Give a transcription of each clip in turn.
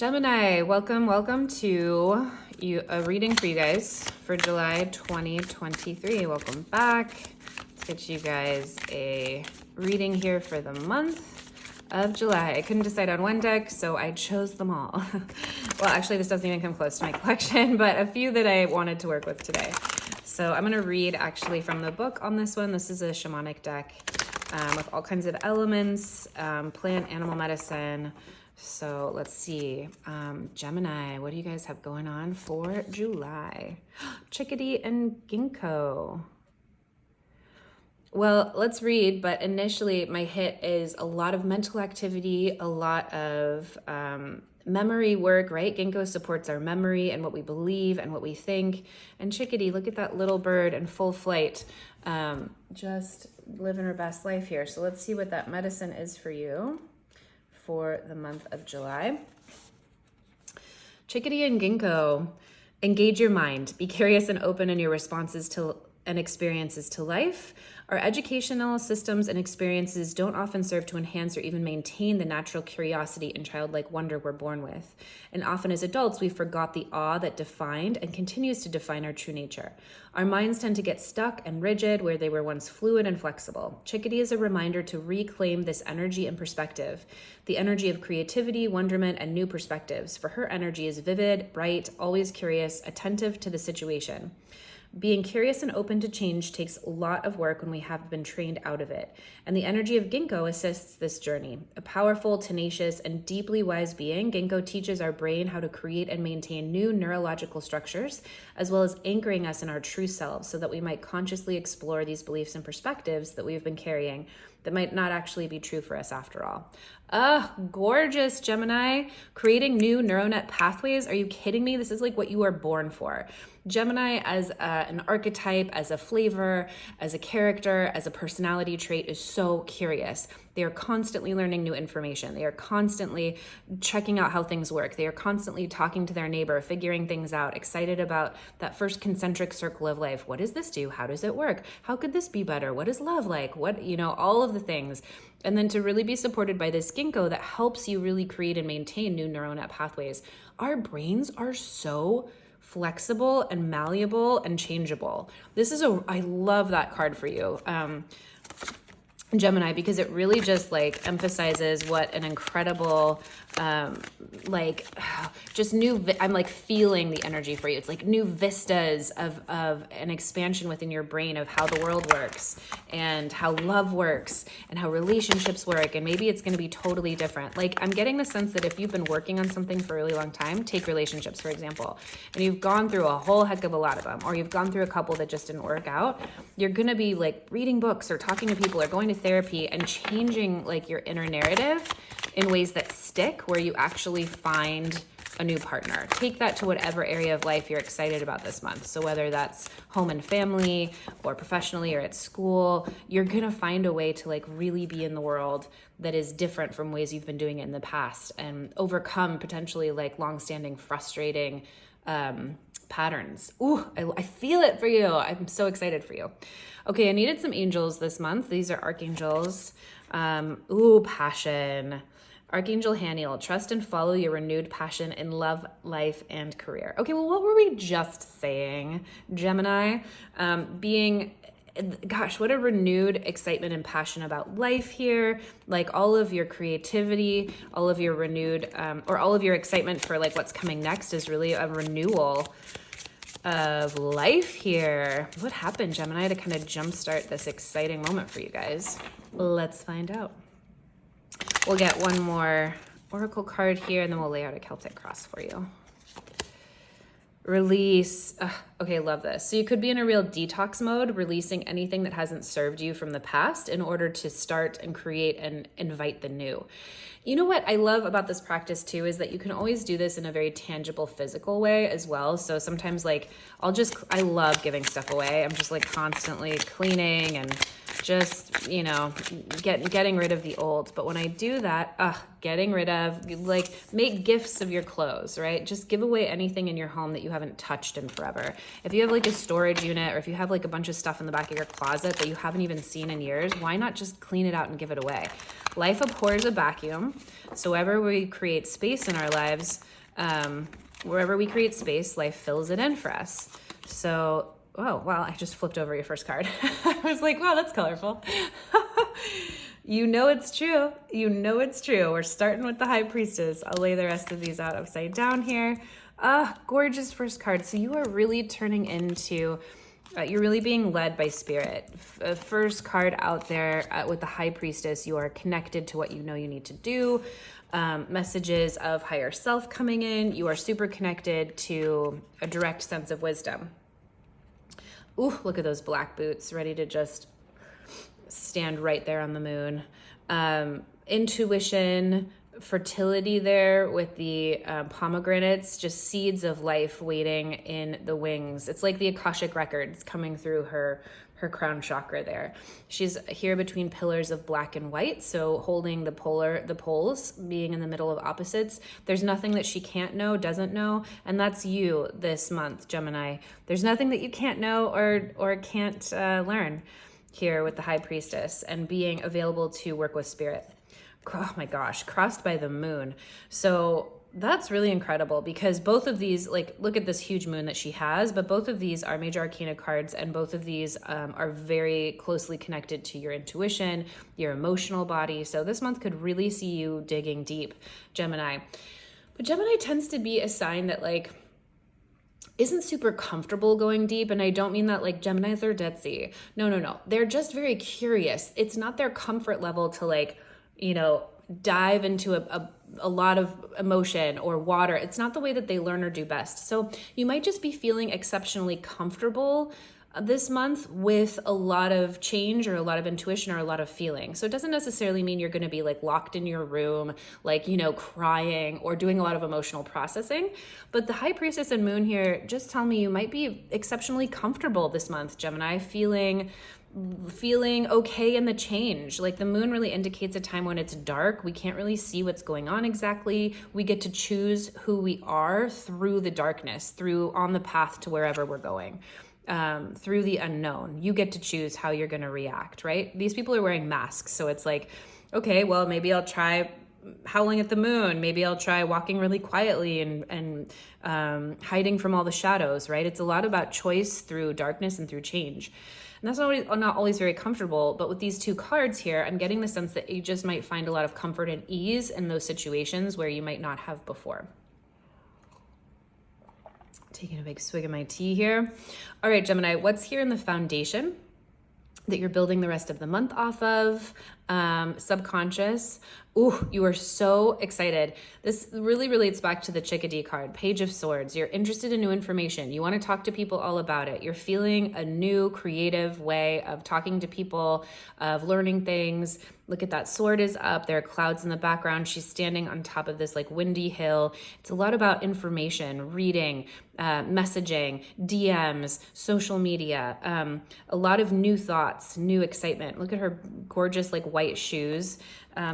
Gemini, welcome to a reading for you guys for July 2023. Welcome back. Let's get you guys a reading here for the month of July. I couldn't decide on one deck, so I chose them all. Well, actually, this doesn't even come close to my collection, but a few that I wanted to work with today. So I'm going to read actually from the book on this one. This is a shamanic deck with all kinds of elements, plant, animal medicine. So let's see, Gemini, what do you guys have going on for July? Chickadee and ginkgo. Well, let's read, but initially my hit is a lot of mental activity, a lot of memory work, right? Ginkgo supports our memory and what we believe and what we think. And chickadee, look at that little bird in full flight, just living her best life here. So let's see what that medicine is for you for the month of July. Chickadee and ginkgo, engage your mind. Be curious and open in your responses to and experiences to life. Our educational systems and experiences don't often serve to enhance or even maintain the natural curiosity and childlike wonder we're born with. And often as adults, we forgot the awe that defined and continues to define our true nature. Our minds tend to get stuck and rigid where they were once fluid and flexible. Chickadee is a reminder to reclaim this energy and perspective, the energy of creativity, wonderment, and new perspectives. For her energy is vivid, bright, always curious, attentive to the situation. Being curious and open to change takes a lot of work when we have been trained out of it. And the energy of ginkgo assists this journey. A powerful, tenacious, and deeply wise being, ginkgo teaches our brain how to create and maintain new neurological structures, as well as anchoring us in our true selves so that we might consciously explore these beliefs and perspectives that we've been carrying that might not actually be true for us after all. Gorgeous, Gemini. Creating new neuronet pathways. Are you kidding me? This is like what you are born for. Gemini as an archetype, as a flavor, as a character, as a personality trait is so curious. They are constantly learning new information. They are constantly checking out how things work. They are constantly talking to their neighbor, figuring things out, excited about that first concentric circle of life. What does this do? How does it work? How could this be better? What is love like? All of the things. And then to really be supported by this ginkgo that helps you really create and maintain new neural pathways. Our brains are so flexible and malleable and changeable. I love that card for you, Gemini, because it really just emphasizes what an incredible, I'm feeling the energy for you. It's like new vistas of an expansion within your brain of how the world works and how love works and how relationships work. And maybe it's going to be totally different. I'm getting the sense that if you've been working on something for a really long time, take relationships, for example, and you've gone through a whole heck of a lot of them, or you've gone through a couple that just didn't work out, you're going to be reading books or talking to people or going to therapy and changing your inner narrative in ways that stick, where you actually find a new partner. Take that to whatever area of life you're excited about this month. So whether that's home and family or professionally or at school, you're going to find a way to really be in the world that is different from ways you've been doing it in the past and overcome potentially long-standing frustrating patterns. Ooh, I feel it for you. I'm so excited for you. Okay, I needed some angels this month. These are archangels. Passion. Archangel Haniel, trust and follow your renewed passion in love, life, and career. Okay, well, what were we just saying, Gemini? What a renewed excitement and passion about life here. All of your creativity, all of your renewed, or all of your excitement for what's coming next is really a renewal of life here. What happened, Gemini, to kind of jumpstart this exciting moment for you guys? Let's find out. We'll get one more oracle card here, and then we'll lay out a Celtic cross for you. Release. Okay, love this. So you could be in a real detox mode, releasing anything that hasn't served you from the past in order to start and create and invite the new. You know what I love about this practice too is that you can always do this in a very tangible, physical way as well. So sometimes I love giving stuff away. I'm just constantly cleaning and just, you know, getting rid of the old. But when I do that, getting rid of, like, make gifts of your clothes, right? Just give away anything in your home that you haven't touched in forever. If you have like a storage unit, or if you have like a bunch of stuff in the back of your closet that you haven't even seen in years, why not just clean it out and give it away? Life abhors a vacuum. So wherever we create space in our lives, wherever we create space, life fills it in for us. So, oh, wow, I just flipped over your first card. I was like, wow, that's colorful. You know it's true. You know it's true. We're starting with the High Priestess. I'll lay the rest of these out upside down here. Gorgeous first card. So you are really turning into, you're really being led by spirit. First card out there with the High Priestess, you are connected to what you know you need to do. Messages of higher self coming in. You are super connected to a direct sense of wisdom. Ooh, look at those black boots, ready to just stand right there on the moon. Intuition, fertility there with the pomegranates, just seeds of life waiting in the wings. It's like the Akashic records coming through her crown chakra there. She's here between pillars of black and white, so holding the poles, being in the middle of opposites. There's nothing that she can't know, doesn't know, and that's you this month, Gemini. There's nothing that you can't know or can't learn here with the High Priestess, and being available to work with spirit. Oh my gosh, crossed by the moon. So that's really incredible, because both of these, like, look at this huge moon that she has, but both of these are major arcana cards, and both of these are very closely connected to your intuition, your emotional body. So this month could really see you digging deep, Gemini. But Gemini tends to be a sign that, like, isn't super comfortable going deep. And I don't mean that like Geminis are ditzy. No. They're just very curious. It's not their comfort level to, like, you know, dive into a lot of emotion or water. It's not the way that they learn or do best. So you might just be feeling exceptionally comfortable this month with a lot of change or a lot of intuition or a lot of feeling. So it doesn't necessarily mean you're going to be like locked in your room, like, you know, crying or doing a lot of emotional processing. But the High Priestess and Moon here just tell me you might be exceptionally comfortable this month, Gemini, feeling okay in the change. Like the moon really indicates a time when it's dark. We can't really see what's going on exactly. We get to choose who we are through the darkness, through on the path to wherever we're going. Through the unknown. You get to choose how you're going to react, right? These people are wearing masks. So it's like, okay, well, maybe I'll try howling at the moon. Maybe I'll try walking really quietly and hiding from all the shadows, right? It's a lot about choice through darkness and through change. And that's not always very comfortable, but with these two cards here, I'm getting the sense that you just might find a lot of comfort and ease in those situations where you might not have before. Taking a big swig of my tea here. All right, Gemini, what's here in the foundation that you're building the rest of the month off of? Subconscious. Ooh, you are so excited. This really relates back to the Chickadee card, Page of Swords. You're interested in new information. You want to talk to people all about it. You're feeling a new creative way of talking to people, of learning things. Look at that, sword is up. There are clouds in the background. She's standing on top of this like windy hill. It's a lot about information, reading, messaging, DMs, social media, a lot of new thoughts, new excitement. Look at her gorgeous like white shoes.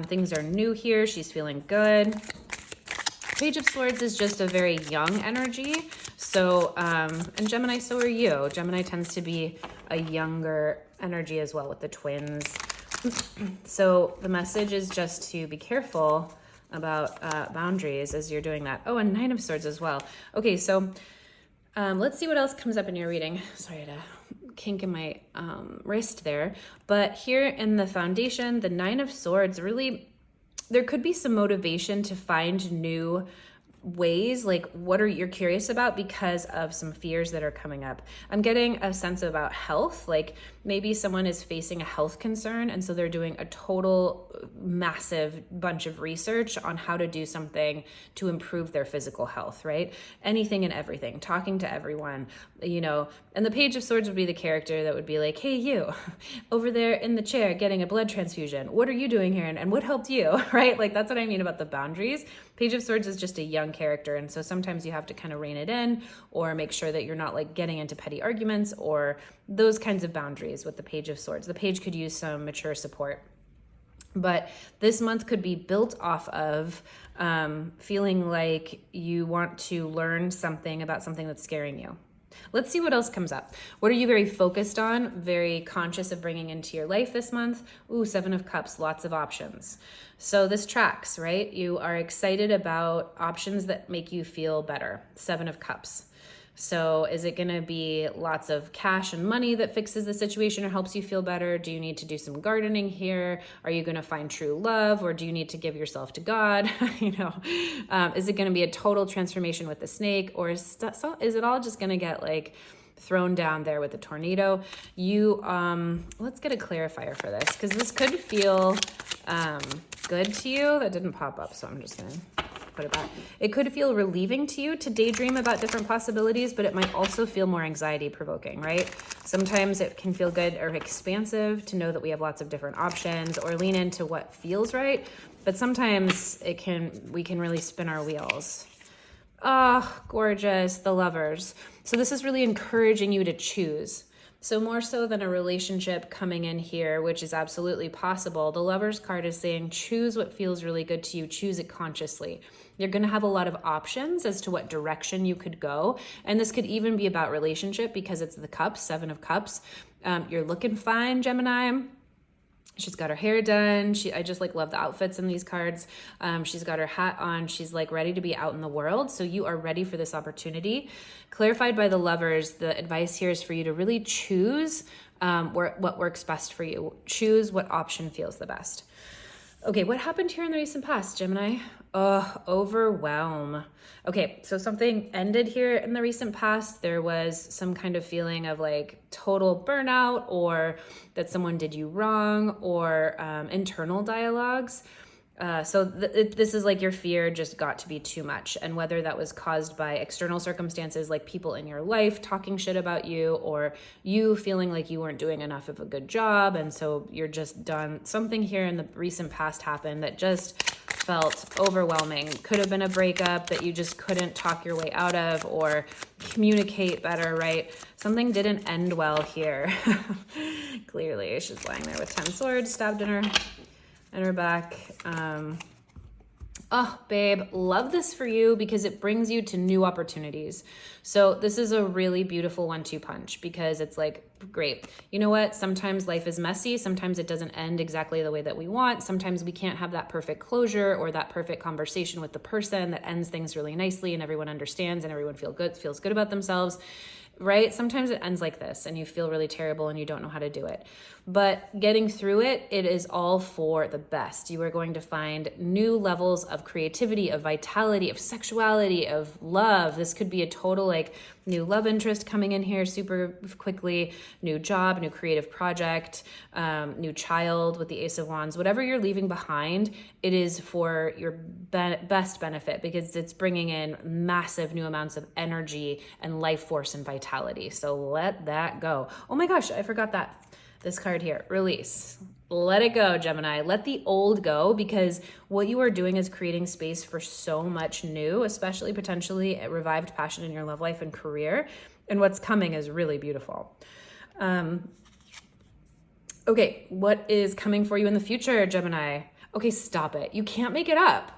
Things are new here. She's feeling good. Page of Swords is just a very young energy. So, and Gemini, so are you. Gemini tends to be a younger energy as well with the twins. So the message is just to be careful about boundaries as you're doing that. Oh, and Nine of Swords as well. Okay, so let's see what else comes up in your reading. Sorry, I had a kink in my wrist there. But here in the foundation, the Nine of Swords, really, there could be some motivation to find new ways, like what are you're curious about because of some fears that are coming up. I'm getting a sense about health, like maybe someone is facing a health concern and so they're doing a total massive bunch of research on how to do something to improve their physical health, right? Anything and everything, talking to everyone, you know. And the Page of Swords would be the character that would be like, hey, you over there in the chair getting a blood transfusion, what are you doing here and what helped you? Right? Like that's what I mean about the boundaries. Page of Swords is just a young character, and so sometimes you have to kind of rein it in or make sure that you're not like getting into petty arguments or those kinds of boundaries with the Page of Swords. The page could use some mature support. But this month could be built off of feeling like you want to learn something about something that's scaring you. Let's see what else comes up. What are you very focused on, very conscious of bringing into your life this month? Ooh, Seven of Cups, lots of options. So this tracks, right? You are excited about options that make you feel better. Seven of Cups. So is it going to be lots of cash and money that fixes the situation or helps you feel better? Do you need to do some gardening here? Are you going to find true love, or do you need to give yourself to God? Is it going to be a total transformation with the snake, or is it all just going to get like thrown down there with the tornado? Let's get a clarifier for this, because this could feel good to you. That didn't pop up, so I'm just going to put it back. It could feel relieving to you to daydream about different possibilities, but it might also feel more anxiety provoking, right? Sometimes it can feel good or expansive to know that we have lots of different options or lean into what feels right, but sometimes we can really spin our wheels. Oh, gorgeous, the Lovers. So this is really encouraging you to choose. So more so than a relationship coming in here, which is absolutely possible, the Lovers card is saying choose what feels really good to you, choose it consciously. You're going to have a lot of options as to what direction you could go. And this could even be about relationship because it's the Cups, Seven of Cups. You're looking fine, Gemini. She's got her hair done. I just like love the outfits in these cards. She's got her hat on. She's like ready to be out in the world. So you are ready for this opportunity. Clarified by the Lovers, the advice here is for you to really choose what works best for you. Choose what option feels the best. Okay, what happened here in the recent past, Gemini? Overwhelm. Okay, so something ended here in the recent past. There was some kind of feeling of like total burnout, or that someone did you wrong, or internal dialogues. This is like your fear just got to be too much. And whether that was caused by external circumstances like people in your life talking shit about you, or you feeling like you weren't doing enough of a good job, and so you're just done. Something here in the recent past happened that just felt overwhelming. Could have been a breakup that you just couldn't talk your way out of or communicate better, right? Something didn't end well here. Clearly, she's lying there with 10 swords stabbed in her back. Oh, babe, love this for you because it brings you to new opportunities. So this is a really beautiful 1-2 punch because it's like, great. You know what? Sometimes life is messy. Sometimes it doesn't end exactly the way that we want. Sometimes we can't have that perfect closure or that perfect conversation with the person that ends things really nicely and everyone understands and everyone feels good about themselves. Right? Sometimes it ends like this and you feel really terrible and you don't know how to do it. But getting through it, it is all for the best. You are going to find new levels of creativity, of vitality, of sexuality, of love. This could be a total like new love interest coming in here super quickly, new job, new creative project, new child with the Ace of Wands. Whatever you're leaving behind, it is for your best benefit because it's bringing in massive new amounts of energy and life force and vitality. So let that go. Oh my gosh, I forgot that. This card here, release. Let it go, Gemini. Let the old go because what you are doing is creating space for so much new, especially potentially a revived passion in your love life and career. And what's coming is really beautiful. Okay, what is coming for you in the future, Gemini? Okay, stop it. You can't make it up.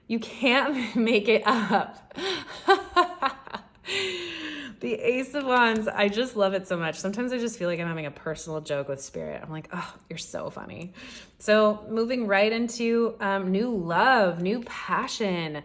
You can't make it up. The Ace of Wands, I just love it so much. Sometimes I just feel like I'm having a personal joke with Spirit. I'm like, oh, you're so funny. So moving right into new love, new passion,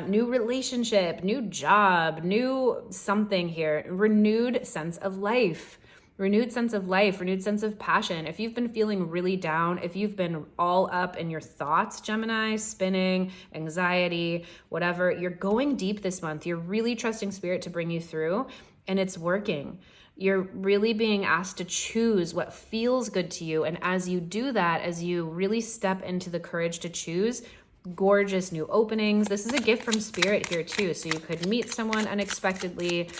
new relationship, new job, new something here, renewed sense of life. Renewed sense of life, renewed sense of passion. If you've been feeling really down, if you've been all up in your thoughts, Gemini, spinning, anxiety, whatever, you're going deep this month. You're really trusting Spirit to bring you through, and it's working. You're really being asked to choose what feels good to you. And as you do that, as you really step into the courage to choose, gorgeous new openings. This is a gift from Spirit here too. So you could meet someone unexpectedly.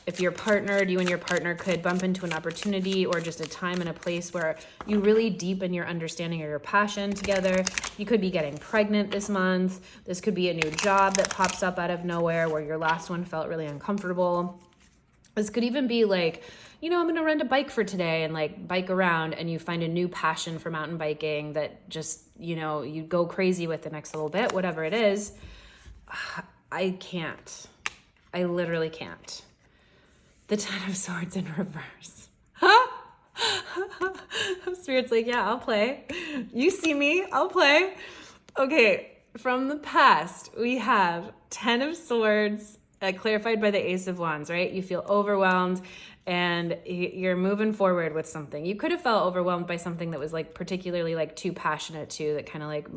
If you're partnered, you and your partner could bump into an opportunity or just a time and a place where you really deepen your understanding or your passion together. You could be getting pregnant this month. This could be a new job that pops up out of nowhere where your last one felt really uncomfortable. This could even be like, I'm going to rent a bike for today and like bike around, and you find a new passion for mountain biking that just, you go crazy with the next little bit, whatever it is. I can't. I literally can't. The Ten of Swords in reverse. Spirit's like, yeah, I'll play. You see me, I'll play. Okay, from the past, we have Ten of Swords, clarified by the Ace of Wands, right? You feel overwhelmed and you're moving forward with something. You could have felt overwhelmed by something that was like particularly like too passionate too, that kind of like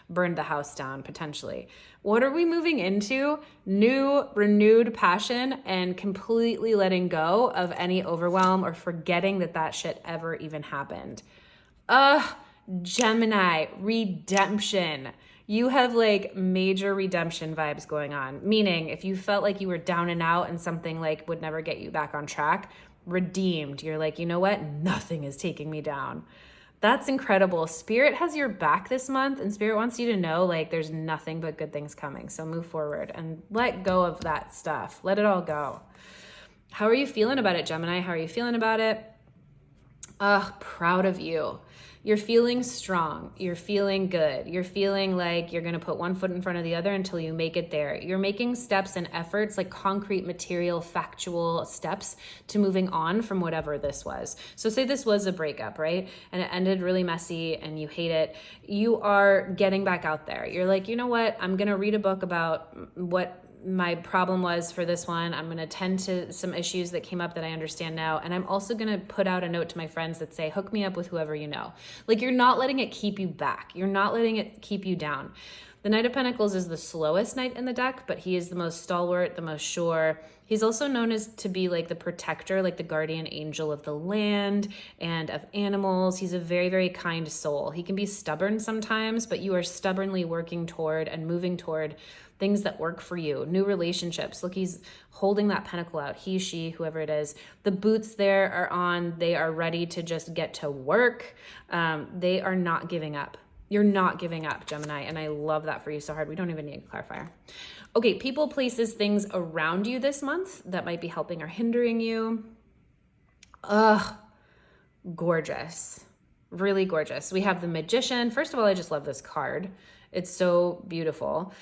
burned the house down potentially. What are we moving into? New, renewed passion and completely letting go of any overwhelm or forgetting that shit ever even happened. Gemini, redemption. You have like major redemption vibes going on. Meaning if you felt like you were down and out and something like would never get you back on track, redeemed. You're like, you know what? Nothing is taking me down. That's incredible. Spirit has your back this month, and Spirit wants you to know like there's nothing but good things coming. So move forward and let go of that stuff. Let it all go. How are you feeling about it, Gemini? How are you feeling about it? Proud of you. You're feeling strong. You're feeling good. You're feeling like you're going to put one foot in front of the other until you make it there. You're making steps and efforts, like concrete, material, factual steps to moving on from whatever this was. So say this was a breakup, right? And it ended really messy and you hate it. You are getting back out there. You're like, you know what? I'm going to read a book about what my problem was for this one. I'm going to tend to some issues that came up that I understand now. And I'm also going to put out a note to my friends that say, hook me up with whoever you know. Like you're not letting it keep you back. You're not letting it keep you down. The Knight of Pentacles is the slowest knight in the deck, but he is the most stalwart, the most sure. He's also known as to be like the protector, like the guardian angel of the land and of animals. He's a very, very kind soul. He can be stubborn sometimes, but you are stubbornly working toward and moving toward things that work for you, new relationships. Look, he's holding that pentacle out. He, she, whoever it is. The boots there are on. They are ready to just get to work. They are not giving up. You're not giving up, Gemini, and I love that for you so hard. We don't even need a clarifier. Okay, people, places, things around you this month that might be helping or hindering you. Gorgeous. Really gorgeous. We have the Magician. First of all, I just love this card. It's so beautiful.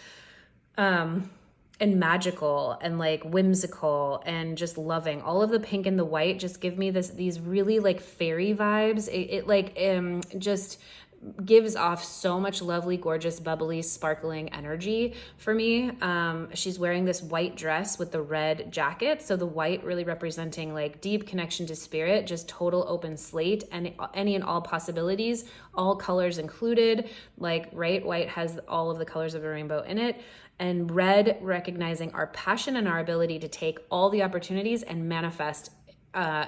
And magical and like whimsical and just loving. All of the pink and the white just give me these really like fairy vibes. It just gives off so much lovely, gorgeous, bubbly, sparkling energy for me. She's wearing this white dress with the red jacket. So the white really representing like deep connection to spirit, just total open slate and any and all possibilities, all colors included. Like, right, white has all of the colors of the rainbow in it. And red, recognizing our passion and our ability to take all the opportunities and manifest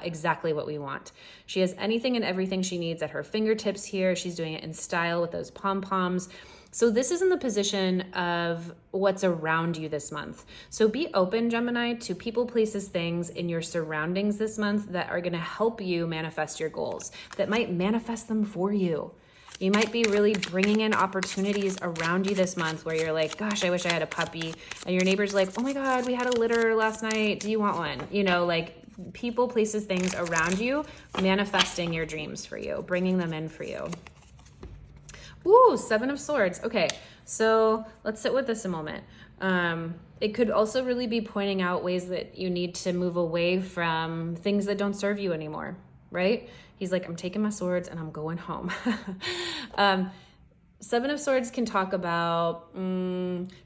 exactly what we want. She has anything and everything she needs at her fingertips here. She's doing it in style with those pom-poms. So this is in the position of what's around you this month. So be open, Gemini, to people, places, things in your surroundings this month that are going to help you manifest your goals, that might manifest them for you. You might be really bringing in opportunities around you this month where you're like, gosh, I wish I had a puppy. And your neighbor's like, oh my God, we had a litter last night. Do you want one? Like people, places, things around you, manifesting your dreams for you, bringing them in for you. Ooh, Seven of Swords. Okay, so let's sit with this a moment. It could also really be pointing out ways that you need to move away from things that don't serve you anymore, right? He's like, I'm taking my swords and I'm going home. Seven of Swords can talk about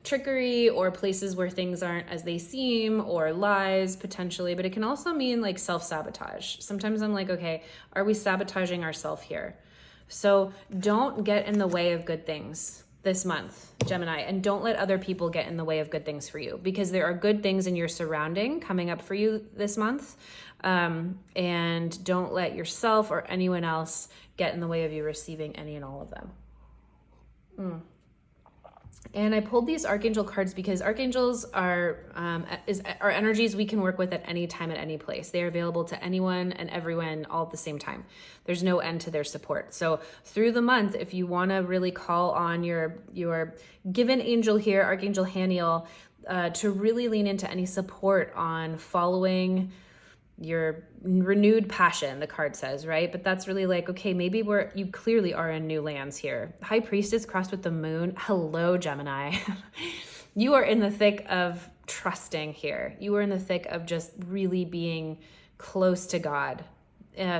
trickery or places where things aren't as they seem or lies potentially, but it can also mean like self-sabotage. Sometimes I'm like, okay, are we sabotaging ourselves here? So don't get in the way of good things this month, Gemini, and don't let other people get in the way of good things for you, because there are good things in your surrounding coming up for you this month. And don't let yourself or anyone else get in the way of you receiving any and all of them. And I pulled these archangel cards because archangels are energies we can work with at any time, at any place. They are available to anyone and everyone all at the same time. There's no end to their support. So through the month, if you want to really call on your given angel here, Archangel Haniel, to really lean into any support on following your renewed passion, the card says, right? But that's really like, okay, maybe you clearly are in new lands here. High Priestess crossed with the moon. Hello, Gemini. You are in the thick of trusting here. You are in the thick of just really being close to God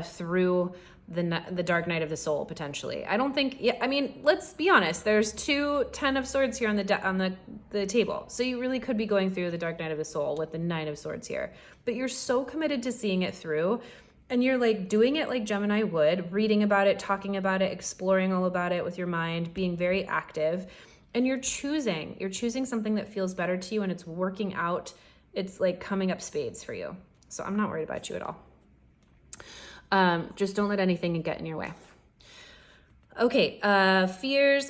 through the dark night of the soul, potentially. I don't think, I mean, let's be honest. There's 2 10 of swords here on the table. So you really could be going through the dark night of the soul with the 9 of swords here. But you're so committed to seeing it through, and you're like doing it like Gemini would, reading about it, talking about it, exploring all about it with your mind, being very active. And you're choosing something that feels better to you, and it's working out. It's like coming up spades for you. So I'm not worried about you at all. Just don't let anything get in your way. Okay,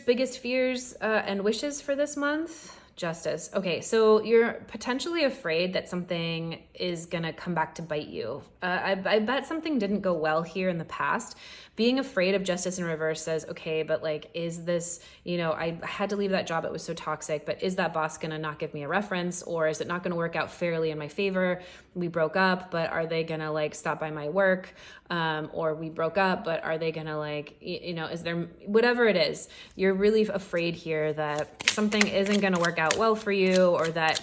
biggest fears and wishes for this month. Justice. Okay, so you're potentially afraid that something is gonna come back to bite you. I bet something didn't go well here in the past. Being afraid of justice in reverse says, okay, but like, is this, I had to leave that job, it was so toxic, but is that boss gonna not give me a reference, or is it not gonna work out fairly in my favor? We broke up, but are they gonna like stop by my work? Or we broke up, but are they gonna like, is there, whatever it is, you're really afraid here that something isn't gonna work out well for you, or that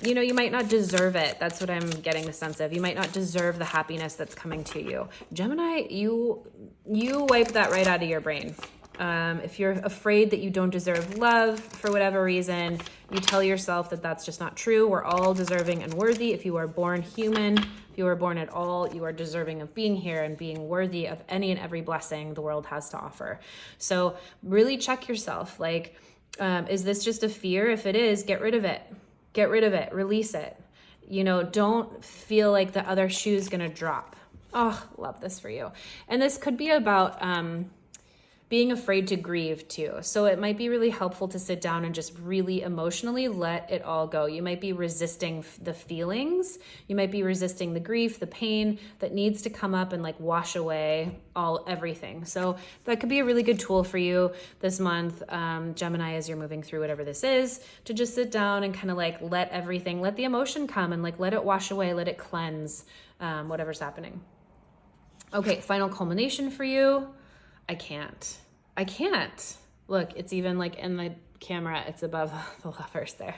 you might not deserve it. That's what I'm getting the sense of. You might not deserve the happiness that's coming to you. Gemini, you wipe that right out of your brain. If you're afraid that you don't deserve love for whatever reason, you tell yourself that that's just not true. We're all deserving and worthy. If you are born human, if you are born at all, you are deserving of being here and being worthy of any and every blessing the world has to offer. So really check yourself. Like, is this just a fear? If it is, get rid of it. Get rid of it, release it. Don't feel like the other shoe's gonna drop. Oh, love this for you. And this could be about being afraid to grieve too. So it might be really helpful to sit down and just really emotionally let it all go. You might be resisting the feelings. You might be resisting the grief, the pain that needs to come up and like wash away everything. So that could be a really good tool for you this month, Gemini, as you're moving through whatever this is, to just sit down and kind of like let the emotion come and like let it wash away, let it cleanse whatever's happening. Okay, final culmination for you. I can't. Look, it's even like in the camera, it's above the Lovers there.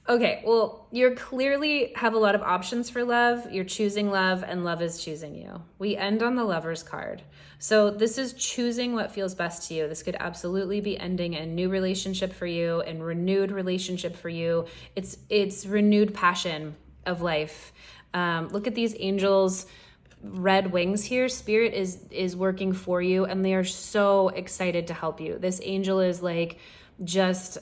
Okay, well, you clearly have a lot of options for love. You're choosing love, and love is choosing you. We end on the Lovers card. So this is choosing what feels best to you. This could absolutely be ending a new relationship for you and renewed relationship for you. It's renewed passion of life. Look at these angels. Red wings here. Spirit is working for you, and they are so excited to help you. This angel is like just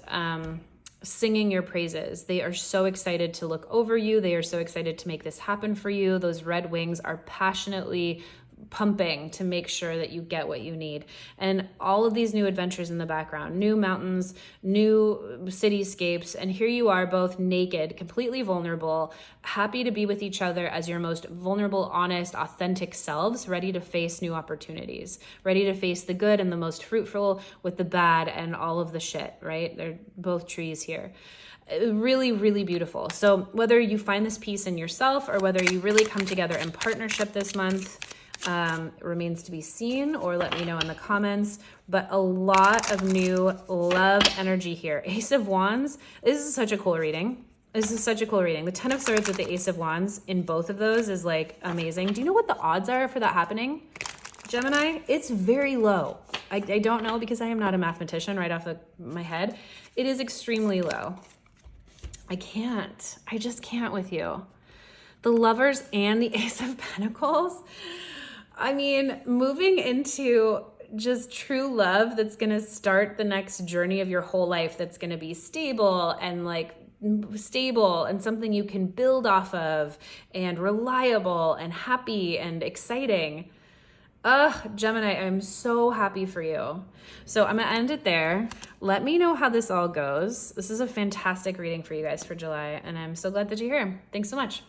singing your praises. They are so excited to look over you. They are so excited to make this happen for you. Those red wings are passionately pumping to make sure that you get what you need. And all of these new adventures in the background, new mountains, new cityscapes, and here you are both naked, completely vulnerable, happy to be with each other as your most vulnerable, honest, authentic selves, ready to face new opportunities, ready to face the good and the most fruitful with the bad and all of the shit, right? They're both trees here. Really, really beautiful. So whether you find this piece in yourself or whether you really come together in partnership this month, remains to be seen, or let me know in the comments. But a lot of new love energy here. Ace of Wands. This is such a cool reading. The 10 of Swords with the Ace of Wands in both of those is like amazing. Do you know what the odds are for that happening, Gemini? It's very low. I don't know because I am not a mathematician right off my head. It is extremely low. I just can't with you. The Lovers and the Ace of Pentacles. I mean, moving into just true love that's going to start the next journey of your whole life, that's going to be stable and something you can build off of, and reliable and happy and exciting. Gemini, I'm so happy for you. So I'm gonna end it there. Let me know how this all goes. This is a fantastic reading for you guys for July, and I'm so glad that you're here. Thanks so much.